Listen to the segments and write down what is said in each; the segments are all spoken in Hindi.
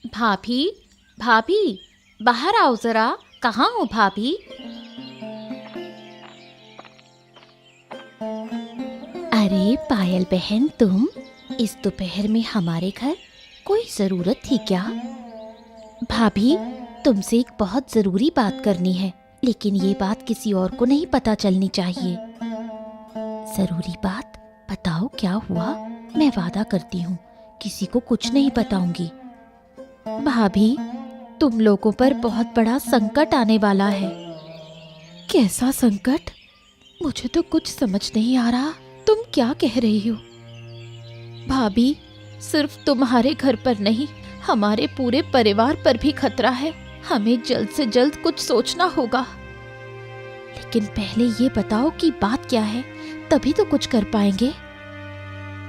भाभी, भाभी, बाहर आओ जरा। कहाँ हो भाभी? अरे पायल बहन, तुम इस दोपहर में हमारे घर? कोई जरूरत थी क्या? भाभी, तुमसे एक बहुत जरूरी बात करनी है, लेकिन ये बात किसी और को नहीं पता चलनी चाहिए। जरूरी बात? बताओ क्या हुआ? मैं वादा करती हूँ किसी को कुछ नहीं बताऊंगी। भाभी, तुम लोगों पर बहुत बड़ा संकट आने वाला है। कैसा संकट? मुझे तो कुछ समझ नहीं आ रहा। तुम क्या कह रही हो? भाभी, सिर्फ तुम्हारे घर पर नहीं, हमारे पूरे परिवार पर भी खतरा है। हमें जल्द से जल्द कुछ सोचना होगा। लेकिन पहले ये बताओ कि बात क्या है, तभी तो कुछ कर पाएंगे।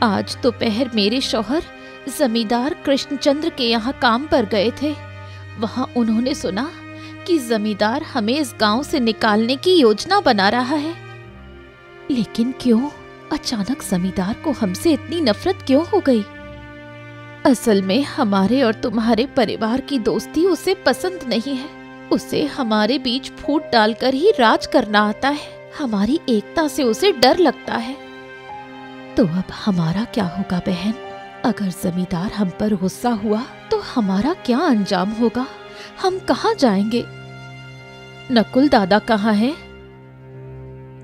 आज दोपहर मेरे शौहर जमींदार कृष्णचंद्र के यहाँ काम पर गए थे। वहाँ उन्होंने सुना कि जमींदार हमें इस गांव से निकालने की योजना बना रहा है। लेकिन क्यों? अचानक जमींदार को हमसे इतनी नफरत क्यों हो गई? असल में हमारे और तुम्हारे परिवार की दोस्ती उसे पसंद नहीं है। उसे हमारे बीच फूट डालकर ही राज करना आता है। हमारी एकता से उसे डर लगता है। तो अब हमारा क्या होगा बहन? अगर जमींदार हम पर गुस्सा हुआ तो हमारा क्या अंजाम होगा? हम कहाँ जाएंगे? नकुल दादा कहाँ हैं?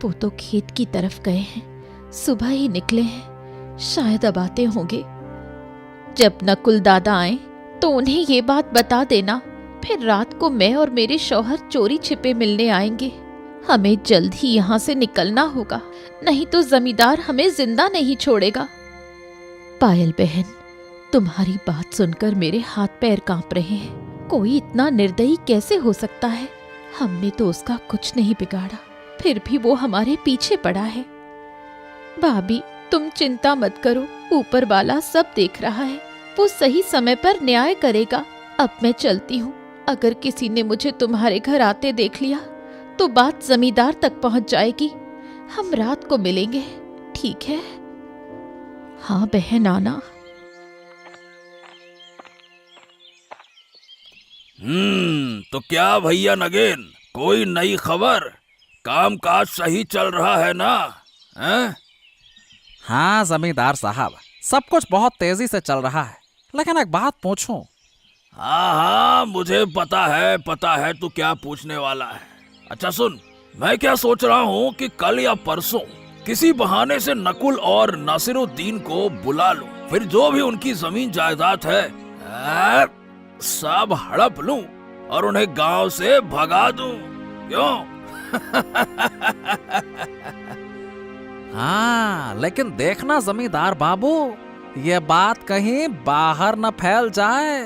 वो तो खेत की तरफ गए हैं। सुबह ही निकले हैं, शायद अब आते होंगे। जब नकुल दादा आए तो उन्हें ये बात बता देना। फिर रात को मैं और मेरे शौहर चोरी छिपे मिलने आएंगे। हमें जल्द ही यहाँ से निकलना होगा, नहीं तो जमींदार हमें जिंदा नहीं छोड़ेगा। पायल बहन, तुम्हारी बात सुनकर मेरे हाथ पैर कांप रहे हैं। कोई इतना निर्दयी कैसे हो सकता है? हमने तो उसका कुछ नहीं बिगाड़ा, फिर भी वो हमारे पीछे पड़ा है। भाभी, तुम चिंता मत करो, ऊपर वाला सब देख रहा है। वो सही समय पर न्याय करेगा। अब मैं चलती हूँ। अगर किसी ने मुझे तुम्हारे घर आते देख लिया तो बात जमींदार तक पहुंच जाएगी। हम रात को मिलेंगे, ठीक है? हाँ बहन, आना। तो क्या भैया नगेन, कोई नई खबर? काम काज सही चल रहा है ना? हैं? हाँ जमींदार साहब, सब कुछ बहुत तेजी से चल रहा है। लेकिन एक बात पूछूं? हाँ, मुझे पता है तू क्या पूछने वाला है। अच्छा सुन, मैं क्या सोच रहा हूँ कि कल या परसों किसी बहाने से नकुल और नासिरुद्दीन को बुला लूं। फिर जो भी उनकी जमीन जायदाद है सब हड़प लूं और उन्हें गांव से भगा दूं। क्यों? हाँ, लेकिन देखना जमींदार बाबू, ये बात कहीं बाहर न फैल जाए।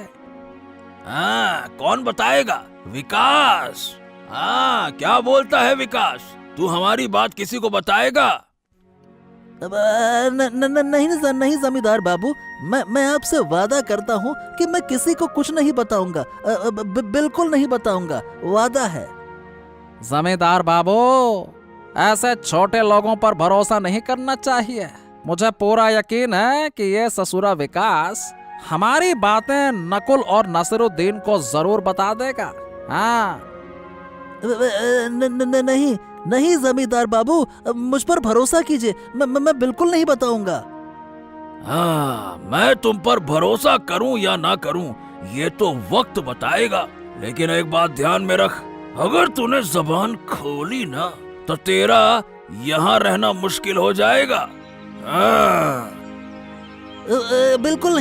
हाँ, कौन बताएगा? विकास। हाँ, क्या बोलता है विकास? तू हमारी बात किसी को बताएगा? नहीं जमींदार बाबू, मैं आपसे वादा करता हूँ कि मैं किसी को कुछ नहीं बताऊंगा। बिल्कुल नहीं बताऊंगा, वादा है। जमींदार बाबू, ऐसे छोटे लोगों पर भरोसा नहीं करना चाहिए। मुझे पूरा यकीन है कि ये ससुरा विकास हमारी बातें नकुल और नासिरुद्दीन को जरूर बता देगा। हाँ। नहीं जमींदार बाबू, मुझ पर भरोसा कीजिए। मैं बिल्कुल नहीं बताऊंगा। हाँ, मैं तुम पर भरोसा करूं या ना करूं ये तो वक्त बताएगा। लेकिन एक बात ध्यान में रख, अगर तूने जबान खोली ना तो तेरा यहाँ रहना मुश्किल हो जाएगा। हाँ। बिल्कुल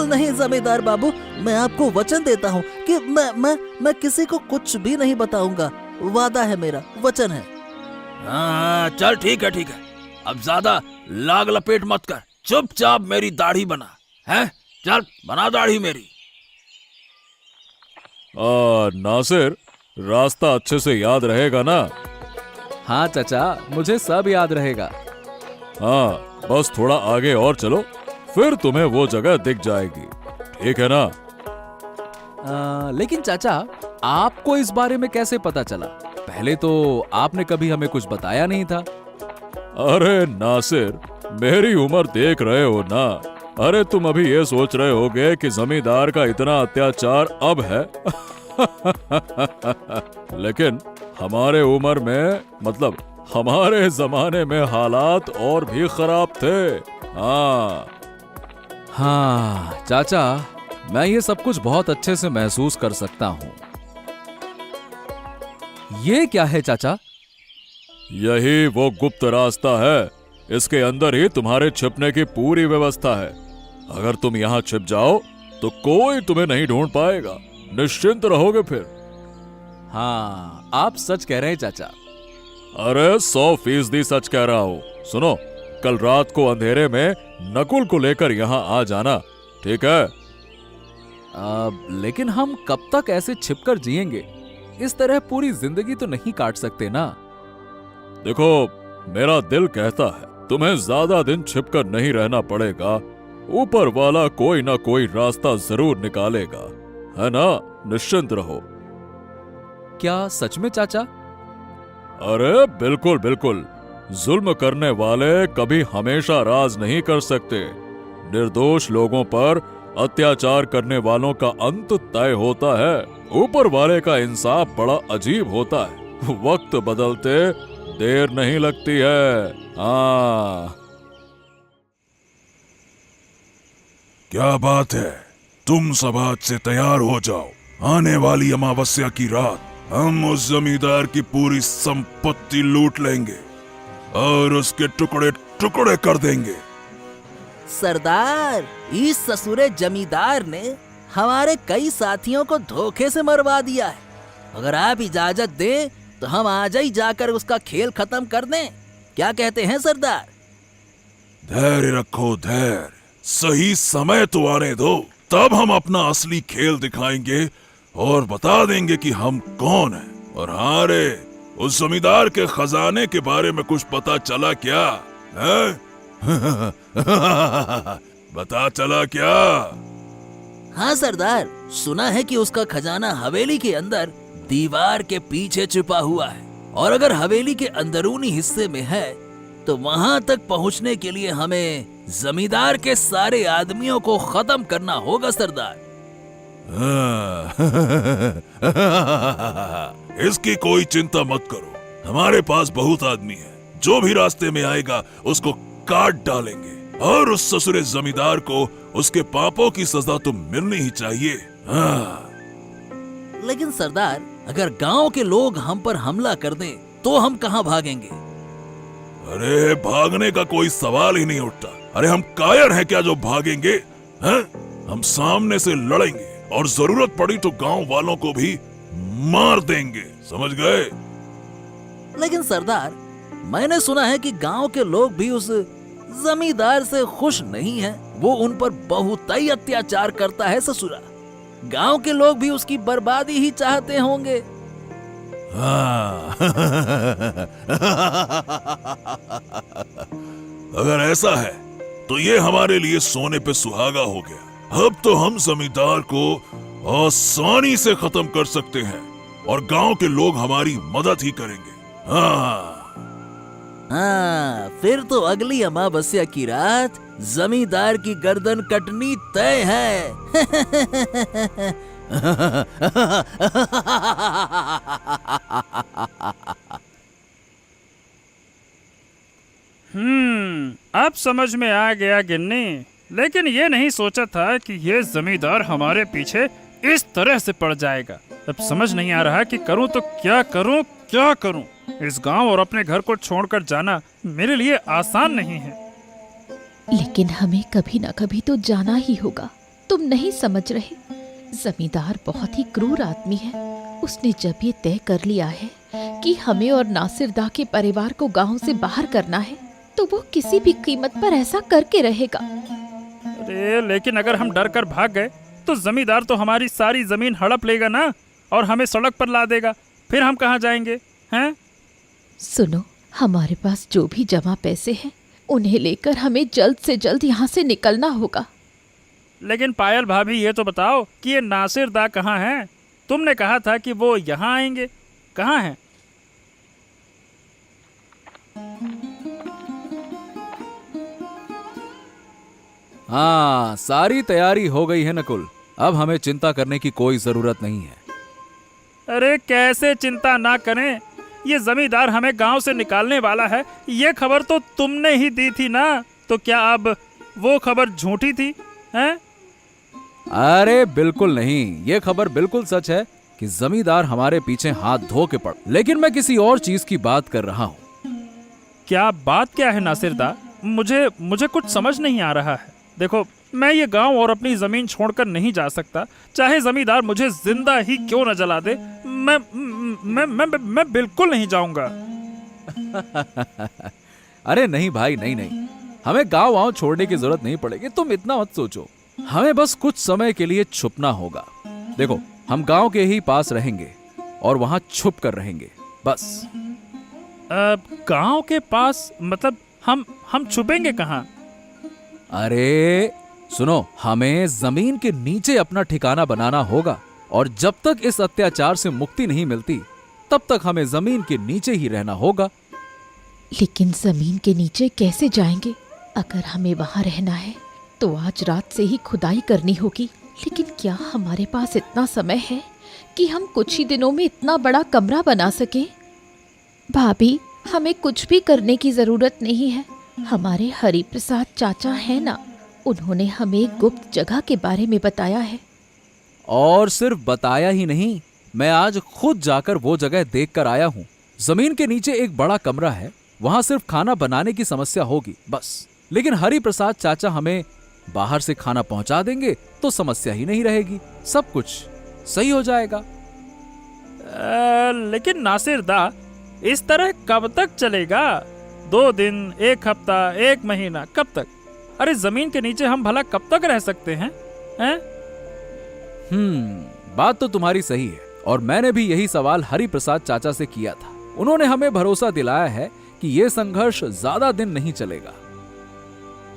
नहीं जमींदार बाबू, मैं आपको वचन देता हूँ कि मैं किसी को कुछ भी नहीं बताऊंगा। वादा है मेरा, वचन है। हाँ, चल ठीक है। अब ज्यादा लाग लपेट मत कर, चुपचाप मेरी दाढ़ी बना। है? चल बना दाढ़ी मेरी। नासिर, रास्ता अच्छे से याद रहेगा ना? हाँ चाचा, मुझे सब याद रहेगा। हाँ, बस थोड़ा आगे और चलो, फिर तुम्हें वो जगह दिख जाएगी, ठीक है ना? लेकिन चाचा, आपको इस बारे में कैसे पता चला? पहले तो आपने कभी हमें कुछ बताया नहीं था। अरे नासिर, मेरी उम्र देख रहे हो ना, अरे तुम अभी ये सोच रहे होगे कि जमींदार का इतना अत्याचार अब है। लेकिन हमारे उम्र में, मतलब हमारे जमाने में हालात और भी खराब थे। हाँ हाँ चाचा, मैं ये सब कुछ बहुत अच्छे से महसूस कर सकता हूँ। ये क्या है चाचा? यही वो गुप्त रास्ता है। इसके अंदर ही तुम्हारे छिपने की पूरी व्यवस्था है। अगर तुम यहाँ छिप जाओ तो कोई तुम्हें नहीं ढूंढ पाएगा। निश्चिंत रहोगे फिर। हाँ, आप सच कह रहे हैं चाचा। अरे 100% सच कह रहा हूँ। सुनो, कल रात को अंधेरे में नकुल को लेकर यहाँ आ जाना, ठीक है? लेकिन हम कब तक ऐसे छिपकर जिएंगे? इस तरह पूरी जिंदगी तो नहीं काट सकते ना। देखो, मेरा दिल कहता है तुम्हें ज्यादा दिन छिपकर नहीं रहना पड़ेगा। ऊपर वाला कोई ना कोई रास्ता जरूर निकालेगा, है ना? निश्चिंत रहो। क्या सच में चाचा? अरे बिल्कुल बिल्कुल। जुल्म करने वाले कभी हमेशा राज नहीं कर सकते। निर्दोष लोगों पर अत्याचार करने वालों का अंत तय होता है। ऊपर वाले का इंसाफ बड़ा अजीब होता है। वक्त बदलते देर नहीं लगती है। हाँ। क्या बात है, तुम सब आज से तैयार हो जाओ। आने वाली अमावस्या की रात हम उस जमींदार की पूरी संपत्ति लूट लेंगे और उसके टुकड़े टुकड़े कर देंगे। सरदार, इस ससुरे जमींदार ने हमारे कई साथियों को धोखे से मरवा दिया है। अगर आप इजाजत दें तो हम आज ही जाकर उसका खेल खत्म कर दें। क्या कहते हैं सरदार? धैर्य रखो, धैर्य। सही समय तो आने दो, तब हम अपना असली खेल दिखाएंगे और बता देंगे कि हम कौन हैं। और हाँ रे, उस जमींदार के खजाने के बारे में कुछ पता चला क्या है? बता चला क्या? हाँ सरदार, सुना है कि उसका खजाना हवेली के अंदर दीवार के पीछे छुपा हुआ है। और अगर हवेली के अंदरूनी हिस्से में है तो वहां तक पहुंचने के लिए हमें जमींदार के सारे आदमियों को खत्म करना होगा सरदार। इसकी कोई चिंता मत करो, हमारे पास बहुत आदमी है। जो भी रास्ते में आएगा उसको काट डालेंगे और उस ससुरे जमींदार को उसके पापों की सजा तो मिलनी ही चाहिए। लेकिन सरदार, अगर गांव के लोग हम पर हमला कर दें तो हम कहां भागेंगे? अरे भागने का कोई सवाल ही नहीं उठता। अरे हम कायर हैं क्या जो भागेंगे? हैं? हम सामने से लड़ेंगे और जरूरत पड़ी तो गांव वालों को भी मार देंगे, समझ गए? लेकिन सरदार, मैंने सुना है कि गांव के लोग भी उस जमींदार से खुश नहीं हैं। वो उन पर बहुत ही अत्याचार करता है ससुरा। गांव के लोग भी उसकी बर्बादी ही चाहते होंगे। हाँ। अगर ऐसा है तो ये हमारे लिए सोने पे सुहागा हो गया। अब तो हम जमींदार को आसानी से खत्म कर सकते हैं और गांव के लोग हमारी मदद ही करेंगे। हाँ, फिर तो अगली अमावस्या की रात जमींदार की गर्दन कटनी तय है। अब समझ में आ गया गिन्नी। लेकिन ये नहीं सोचा था कि ये जमींदार हमारे पीछे इस तरह से पड़ जाएगा। अब समझ नहीं आ रहा कि करूं तो क्या करूं, क्या करूं। इस गांव और अपने घर को छोड़कर जाना मेरे लिए आसान नहीं है। लेकिन हमें कभी ना कभी तो जाना ही होगा। तुम नहीं समझ रहे, जमींदार बहुत ही क्रूर आदमी है। उसने जब ये तय कर लिया है कि हमें और नासिर दा के परिवार को गांव से बाहर करना है तो वो किसी भी कीमत पर ऐसा करके रहेगा। अरे लेकिन अगर हम डर कर भाग गए तो जमींदार तो हमारी सारी जमीन हड़प लेगा ना और हमें सड़क पर ला देगा। फिर हम कहाँ जाएंगे हैं? सुनो, हमारे पास जो भी जमा पैसे हैं उन्हें लेकर हमें जल्द से जल्द यहाँ से निकलना होगा। लेकिन पायल भाभी, ये तो बताओ कि ये नासिर दा कहाँ हैं? तुमने कहा था कि वो यहाँ आएंगे, कहाँ हैं? हाँ, सारी तैयारी हो गई है नकुल। अब हमें चिंता करने की कोई जरूरत नहीं है। अरे कैसे चिंता ना करें, ये जमींदार हमें गांव से निकालने वाला है, ये खबर तो तुमने ही दी थी ना। तो क्या अब वो खबर झूठी थी हैं? अरे बिल्कुल नहीं, ये खबर बिल्कुल सच है कि जमींदार हमारे पीछे हाथ धो के पड़। लेकिन मैं किसी और चीज की बात कर रहा हूँ। क्या बात क्या है नासिरदा? मुझे कुछ समझ नहीं आ रहा है। देखो, मैं ये गांव और अपनी जमीन छोड़कर नहीं जा सकता, चाहे जमींदार मुझे जिंदा ही क्यों न जला दे। मैं बिल्कुल नहीं जाऊंगा। अरे नहीं भाई, नहीं नहीं, हमें गांव वाँव छोड़ने की जरूरत नहीं पड़ेगी, तुम इतना मत सोचो। हमें बस कुछ समय के लिए छुपना होगा। देखो, हम गांव के ही पास रहेंगे और वहां छुप कर रहेंगे, बस। गांव के पास मतलब हम छुपेंगे कहाँ? अरे सुनो, हमें जमीन के नीचे अपना ठिकाना बनाना होगा, और जब तक इस अत्याचार से मुक्ति नहीं मिलती तब तक हमें जमीन के नीचे ही रहना होगा। लेकिन जमीन के नीचे कैसे जाएंगे? अगर हमें वहां रहना है तो आज रात से ही खुदाई करनी होगी। लेकिन क्या हमारे पास इतना समय है कि हम कुछ ही दिनों में इतना बड़ा कमरा बना सकें? भाभी, हमें कुछ भी करने की जरूरत नहीं है। हमारे हरिप्रसाद चाचा है ना, उन्होंने हमें एक गुप्त जगह के बारे में बताया है। और सिर्फ बताया ही नहीं, मैं आज खुद जाकर वो जगह देख कर आया हूँ। जमीन के नीचे एक बड़ा कमरा है, वहां सिर्फ खाना बनाने की समस्या होगी बस। लेकिन हरिप्रसाद चाचा हमें बाहर से खाना पहुंचा देंगे तो समस्या ही नहीं रहेगी, सब कुछ सही हो जाएगा। लेकिन नासिरदा, इस तरह कब तक चलेगा? 2 दिन, 1 हफ्ता, 1 महीना, कब तक? अरे जमीन के नीचे हम भला कब तक रह सकते हैं? बात तो तुम्हारी सही है, और मैंने भी यही सवाल हरिप्रसाद चाचा से किया था। उन्होंने हमें भरोसा दिलाया है कि यह संघर्ष ज्यादा दिन नहीं चलेगा।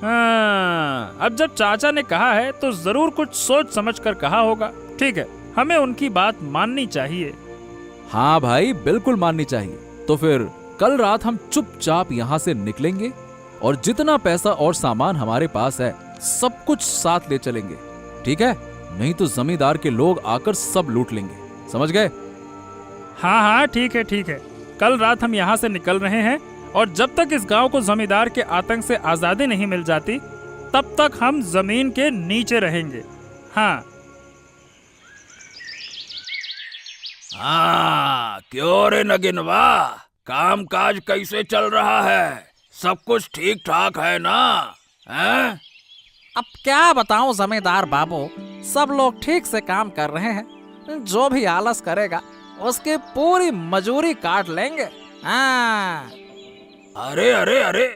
हाँ, अब जब चाचा ने कहा है तो जरूर कुछ सोच समझ कर कहा होगा। ठीक है, हमें उनकी बात माननी चाहिए। हाँ भाई, बिल्कुल माननी चाहिए। तो फिर कल रात हम चुपचाप यहाँ से निकलेंगे और जितना पैसा और सामान हमारे पास है सब कुछ साथ ले चलेंगे, ठीक है? नहीं तो जमींदार के लोग आकर सब लूट लेंगे, समझ गए? हाँ, ठीक है। कल रात हम यहाँ से निकल रहे हैं, और जब तक इस गांव को जमींदार के आतंक से आजादी नहीं मिल जाती तब तक हम जमीन के नीचे रहेंगे। हाँ, क्यों रे नगिनवा, काम काज कैसे चल रहा है? सब कुछ ठीक ठाक है ना? हैं? अब क्या बताऊं जमींदार बाबू, सब लोग ठीक से काम कर रहे हैं। जो भी आलस करेगा उसकी पूरी मजूरी काट लेंगे। हाँ। अरे,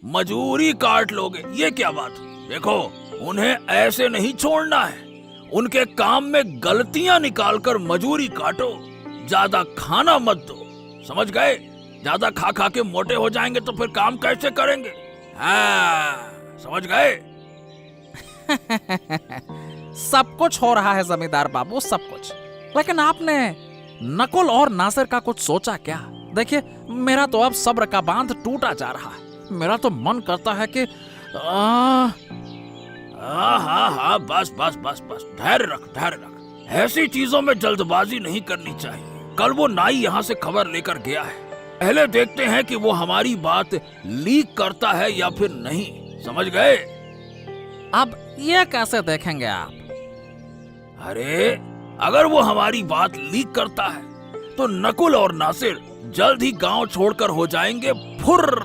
मजूरी काट लोगे, ये क्या बात हुई? देखो, उन्हें ऐसे नहीं छोड़ना है। उनके काम में गलतियां निकालकर मजूरी काटो, ज्यादा खाना मत दो, समझ गए? ज्यादा खा खा के मोटे हो जाएंगे तो फिर काम कैसे करेंगे? हाँ, समझ गए? सब कुछ हो रहा है जमींदार बाबू, सब कुछ। लेकिन आपने नकुल और नासिर का कुछ सोचा क्या? देखिए, मेरा तो अब सब्र का बांध टूटा जा रहा है। मेरा तो मन करता है कि हाँ, बस, धैर्य रख। ऐसी चीजों में जल्दबाजी नहीं करनी चाहिए। कल वो नाई यहाँ से खबर लेकर गया है, पहले देखते हैं कि वो हमारी बात लीक करता है या फिर नहीं, समझ गए? अब ये कैसे देखेंगे आप? अरे, अगर वो हमारी बात लीक करता है तो नकुल और नासिर जल्द ही गांव छोड़कर हो जाएंगे फुर्र,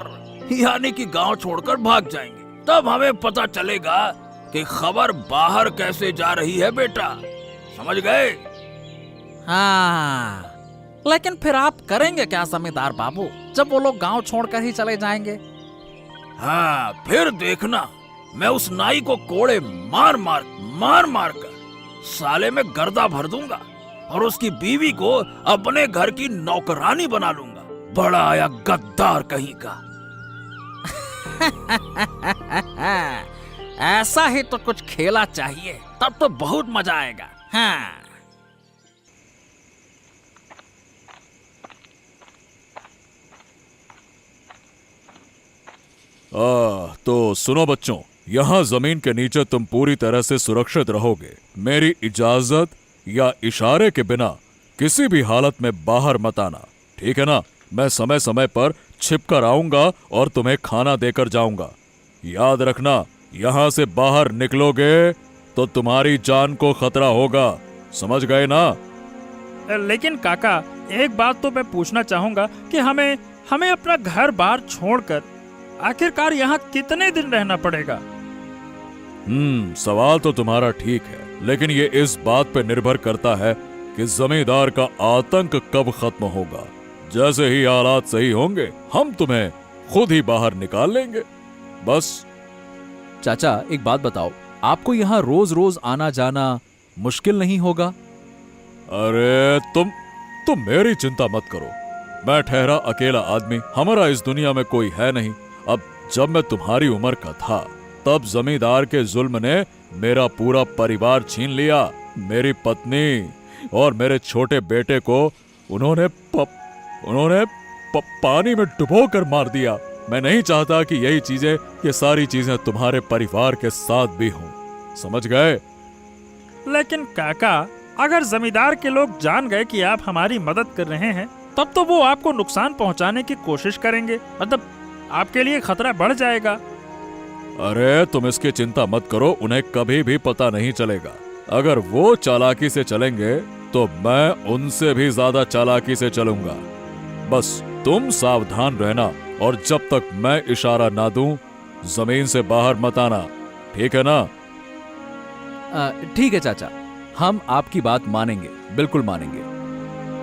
यानी कि गांव छोड़कर भाग जाएंगे। तब हमें पता चलेगा कि खबर बाहर कैसे जा रही है बेटा, समझ गए? हाँ, लेकिन फिर आप करेंगे क्या जमींदार बाबू, जब वो लोग गांव छोड़कर ही चले जाएंगे? हाँ, फिर देखना, मैं उस नाई को कोड़े मार मार कर साले में गर्दा भर दूंगा और उसकी बीवी को अपने घर की नौकरानी बना लूंगा। बड़ा आया गद्दार कहीं का। ऐसा ही तो कुछ खेला चाहिए, तब तो बहुत मजा आएगा। हाँ। तो सुनो बच्चों, यहाँ जमीन के नीचे तुम पूरी तरह से सुरक्षित रहोगे। मेरी इजाजत या इशारे के बिना किसी भी हालत में बाहर मत आना, ठीक है ना? मैं समय समय पर छिप कर आऊंगा और तुम्हें खाना देकर जाऊंगा। याद रखना, यहाँ से बाहर निकलोगे तो तुम्हारी जान को खतरा होगा, समझ गए ना? लेकिन काका, एक बात तो मैं पूछना चाहूंगा कि हमें अपना घर बार छोड़कर आखिरकार यहाँ कितने दिन रहना पड़ेगा? सवाल तो तुम्हारा ठीक है, लेकिन ये इस बात पे निर्भर करता है कि जमींदार का आतंक कब खत्म होगा। जैसे ही हालात सही होंगे हम तुम्हें खुद ही बाहर निकाल लेंगे, बस। चाचा एक बात बताओ, आपको यहाँ रोज रोज आना जाना मुश्किल नहीं होगा? अरे तुम मेरी चिंता मत करो। मैं ठहरा अकेला आदमी, हमारा इस दुनिया में कोई है नहीं। अब जब मैं तुम्हारी उम्र का था तब जमींदार के जुल्म ने मेरा पूरा परिवार छीन लिया। मेरी पत्नी और मेरे छोटे बेटे को उन्होंने पानी में डुबो कर मार दिया। मैं नहीं चाहता कि ये सारी चीजें तुम्हारे परिवार के साथ भी हों, समझ गए? लेकिन काका, अगर जमींदार के लोग जान गए कि आप हमारी मदद कर रहे हैं, तब तो वो आपको नुकसान पहुंचाने की कोशिश करेंगे, मतलब आपके लिए खतरा बढ़ जाएगा। अरे तुम इसकी चिंता मत करो, उन्हें कभी भी पता नहीं चलेगा। अगर वो चालाकी से चलेंगे तो मैं उनसे भी ज्यादा चालाकी से चलूंगा। बस तुम सावधान रहना और जब तक मैं इशारा ना दूं जमीन से बाहर मत आना, ठीक है ना? ठीक है चाचा, हम आपकी बात मानेंगे, बिल्कुल मानेंगे।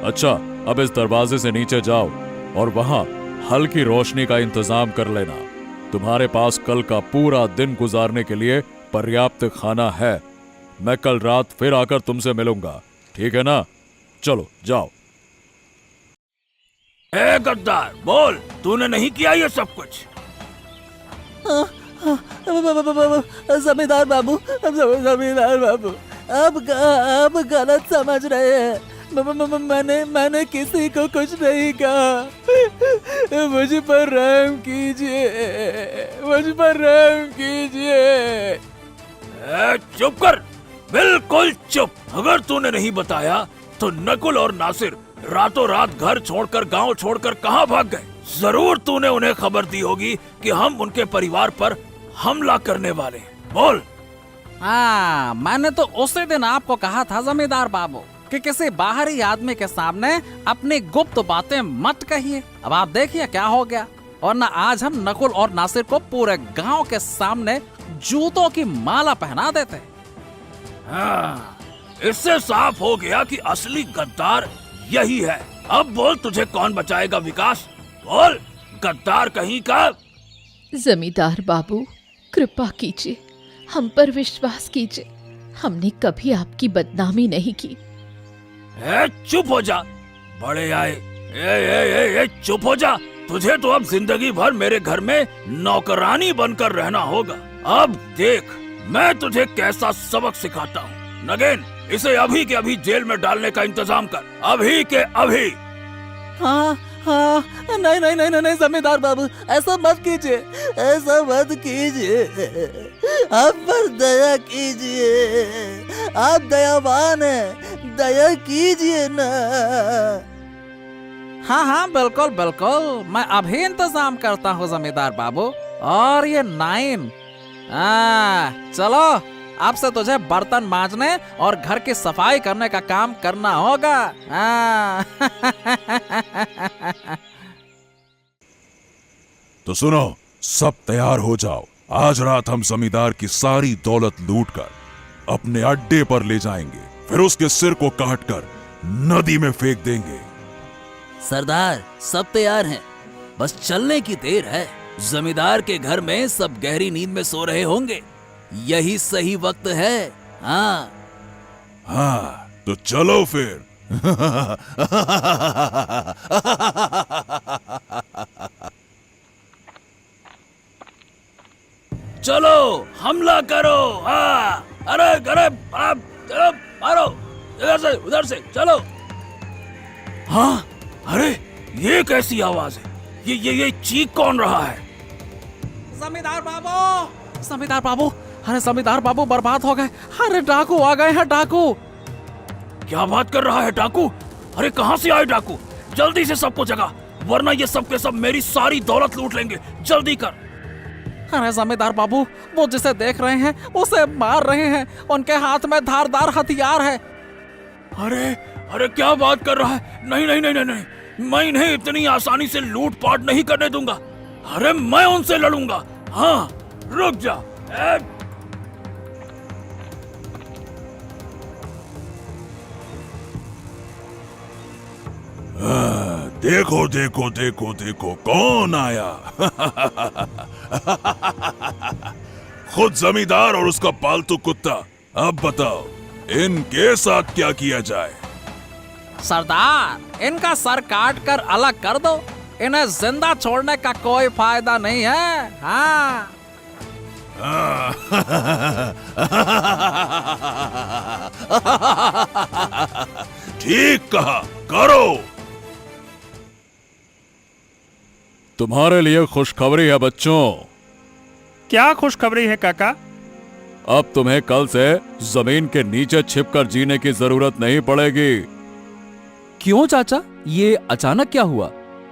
अच्छा, अब इस दरवाजे से नीचे जाओ और वहां हल्की रोशनी का इंतजाम कर लेना। तुम्हारे पास कल का पूरा दिन गुजारने के लिए पर्याप्त खाना है। मैं कल रात फिर आकर तुमसे मिलूंगा, ठीक है ना? चलो जाओ। ए गद्दार, बोल, तूने नहीं किया ये सब कुछ? जमींदार बाबू, जमींदार बाबू, आप गलत समझ रहे हैं। मैंने किसी को कुछ नहीं कहा। मुझ पर रहम कीजिए, मुझ पर रहम कीजिए। चुप कर, बिल्कुल चुप। अगर तूने नहीं बताया तो नकुल और नासिर रातों रात घर छोड़कर, गांव छोड़कर कहां भाग गए? जरूर तूने उन्हें खबर दी होगी कि हम उनके परिवार पर हमला करने वाले हैं। बोल। हाँ, मैंने तो उसी दिन आपको कहा था जमींदार बाबू कि किसी बाहरी आदमी के सामने अपनी गुप्त बातें मत कहिए। अब आप देखिए क्या हो गया। और ना आज हम नकुल और नासिर को पूरे गांव के सामने जूतों की माला पहना देते। हाँ, इससे साफ हो गया कि असली गद्दार यही है। अब बोल, तुझे कौन बचाएगा विकास? बोल, गद्दार कहीं का। जमींदार बाबू, कृपा कीजिए, हम पर विश्वास कीजिए। हमने कभी आपकी बदनामी नहीं की। चुप हो जा, बड़े आए। ए, चुप हो जा। तुझे तो अब जिंदगी भर मेरे घर में नौकरानी बनकर रहना होगा। अब देख मैं तुझे कैसा सबक सिखाता हूँ। नगेन, इसे अभी के अभी जेल में डालने का इंतजाम कर, अभी के अभी। हाँ, नहीं जमींदार बाबू, ऐसा मत कीजिए, ऐसा मत कीजिए। आप पर दया कीजिए, आप दयावान हैं, दया कीजिए ना। हाँ, बिल्कुल बिल्कुल, मैं अभी इंतजाम करता हूँ जमींदार बाबू। और ये 9, चलो, अब से तुझे बर्तन मांजने और घर की सफाई करने का काम करना होगा। तो सुनो, सब तैयार हो जाओ। आज रात हम जमींदार की सारी दौलत लूटकर अपने अड्डे पर ले जाएंगे, फिर उसके सिर को काटकर नदी में फेंक देंगे। सरदार, सब तैयार हैं, बस चलने की देर है। जमींदार के घर में सब गहरी नींद में सो रहे होंगे, यही सही वक्त है। हाँ, तो चलो फिर। चलो हमला करो। हाँ, अरे चलो, मारो, उधर से चलो। हाँ, अरे ये कैसी आवाज है? ये चीख कौन रहा है? जमींदार बाबू, जमींदार बाबू, अरे जमींदार बाबू बर्बाद हो गए। अरे डाकू आ गए हैं, डाकू। क्या बात कर रहा है डाकू? अरे कहाँ से आए डाकू? जल्दी से सबको जगा, वरना ये सब के सब मेरी सारी दौलत लूट लेंगे। जल्दी कर। अरे जमींदार बाबू, वो जिसे देख रहे हैं उसे मार रहे हैं, उनके हाथ में धारदार हथियार है। अरे अरे क्या बात कर रहा है? नहीं नहीं नहीं नहीं नहीं, मैं इन्हें इतनी आसानी से लूटपाट नहीं करने दूंगा। अरे मैं उनसे लड़ूंगा। हाँ, रुक जा। देखो देखो देखो देखो कौन आया। खुद जमींदार और उसका पालतू कुत्ता। अब बताओ इनके साथ क्या किया जाए? सरदार, इनका सर काट कर अलग कर दो, इन्हें जिंदा छोड़ने का कोई फायदा नहीं है। हाँ। ठीक कहा, करो। तुम्हारे लिए खुशखबरी है बच्चों। क्या खुशखबरी है काका? अब तुम्हें कल से जमीन के नीचे छिपकर जीने की जरूरत नहीं पड़ेगी। क्यों चाचा, ये अचानक क्या हुआ?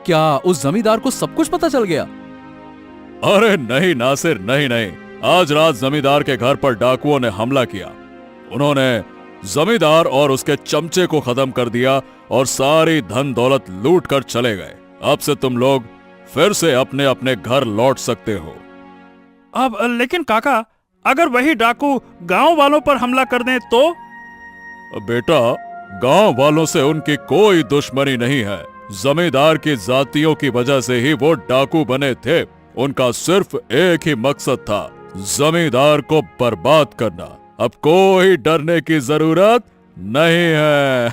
क्या उस जमींदार को सब कुछ पता चल गया? अरे नहीं नासिर, नहीं नहीं। आज रात जमींदार के घर पर डाकुओं ने हमला किया। उन्होंने जमींदार और उसके चमचे को खत्म कर दिया और सारी धन दौलत लूट कर चले गए। अब से तुम लोग फिर से अपने अपने घर लौट सकते हो। अब लेकिन काका, अगर वही डाकू गांव वालों पर हमला कर दें तो? बेटा, गांव वालों से उनकी कोई दुश्मनी नहीं है। जमींदार की जातियों की वजह से ही वो डाकू बने थे। उनका सिर्फ एक ही मकसद था, जमींदार को बर्बाद करना। अब कोई डरने की जरूरत नहीं है।